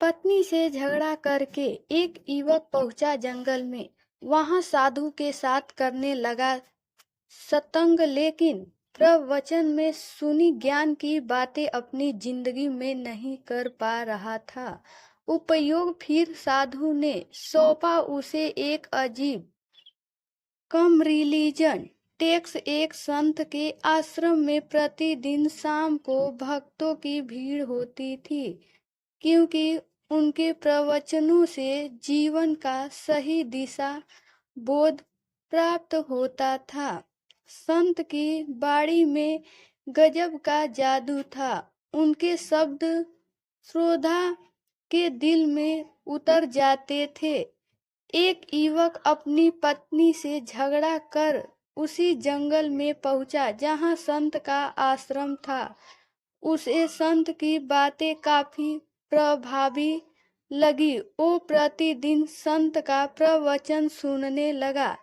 पत्नी से झगड़ा करके एक युवक पहुंचा जंगल में। वहां साधु के साथ करने लगा सत्संग, लेकिन प्रवचन में सुनी ज्ञान की बातें अपनी जिंदगी में नहीं कर पा रहा था। उपयोग फिर साधु ने सौंपा उसे एक अजीब कम रिलीजन टैक्स। एक संत के आश्रम में प्रतिदिन शाम को भक्तों की भीड़ होती थी, क्योंकि उनके प्रवचनों से जीवन का सही दिशा बोध प्राप्त होता था। संत की बाणी में गजब का जादू था। उनके शब्द श्रोता के दिल में उतर जाते थे। एक युवक अपनी पत्नी से झगड़ा कर उसी जंगल में पहुंचा जहां संत का आश्रम था। उसे संत की बातें काफी प्रभावी लगी। वो प्रतिदिन संत का प्रवचन सुनने लगा।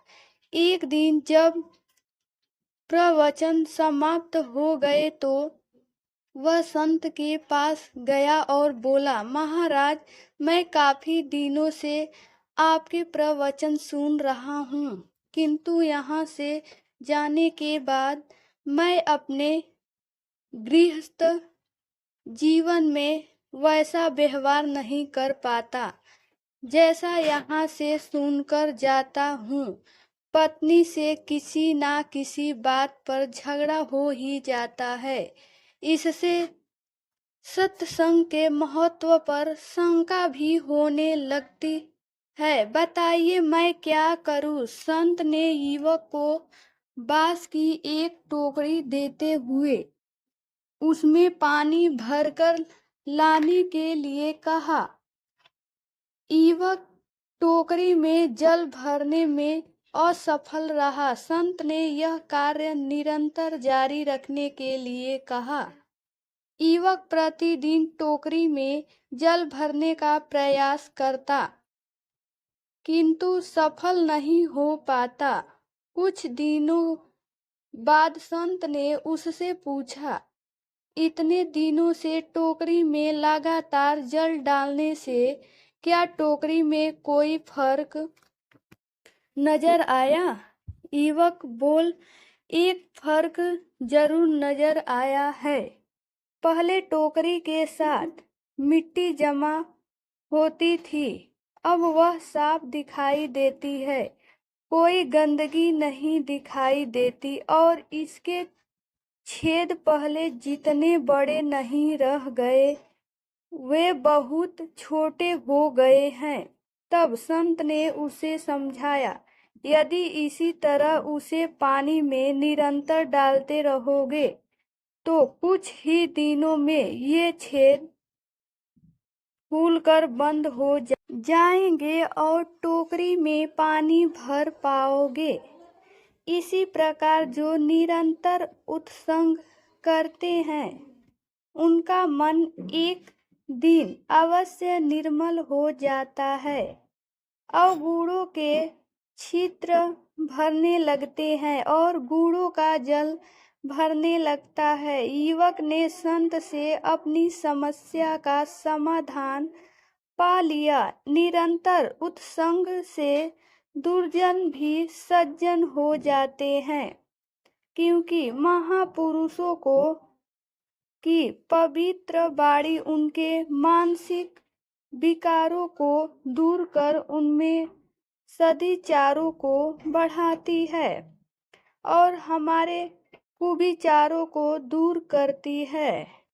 एक दिन जब प्रवचन समाप्त हो गए तो वह संत के पास गया और बोला, महाराज, मैं काफी दिनों से आपके प्रवचन सुन रहा हूँ, किंतु यहाँ से जाने के बाद मैं अपने गृहस्थ जीवन में वैसा व्यवहार नहीं कर पाता जैसा यहाँ से सुनकर जाता हूँ। पत्नी से किसी ना किसी बात पर झगड़ा हो ही जाता है। इससे सत्संग के महत्व पर शंका भी होने लगती है। बताइए मैं क्या करूं? संत ने युवक को बांस की एक टोकरी देते हुए उसमें पानी भरकर लाने के लिए कहा। युवक टोकरी में जल भरने में असफल रहा। संत ने यह कार्य निरंतर जारी रखने के लिए कहा। युवक प्रतिदिन टोकरी में जल भरने का प्रयास करता, किंतु सफल नहीं हो पाता। कुछ दिनों बाद संत ने उससे पूछा, इतने दिनों से टोकरी में लगातार जल डालने से क्या टोकरी में कोई फर्क नजर आया? युवक बोल, एक फर्क जरूर नजर आया है। पहले टोकरी के साथ मिट्टी जमा होती थी, अब वह साफ दिखाई देती है। कोई गंदगी नहीं दिखाई देती और इसके छेद पहले जितने बड़े नहीं रह गए, वे बहुत छोटे हो गए हैं। तब संत ने उसे समझाया, यदि इसी तरह उसे पानी में निरंतर डालते रहोगे तो कुछ ही दिनों में ये छेद फूलकर बंद हो जाएंगे और टोकरी में पानी भर पाओगे। इसी प्रकार जो निरंतर उत्संग करते हैं उनका मन एक दिन अवश्य निर्मल हो जाता है। अवगुणों के छिद्र भरने लगते हैं और गुणों का जल भरने लगता है। युवक ने संत से अपनी समस्या का समाधान पा लिया। निरंतर उत्संग से दुर्जन भी सज्जन हो जाते हैं, क्योंकि महापुरुषों को की पवित्र वाणी उनके मानसिक विकारों को दूर कर उनमें सद्विचारों को बढ़ाती है और हमारे कुविचारों को दूर करती है।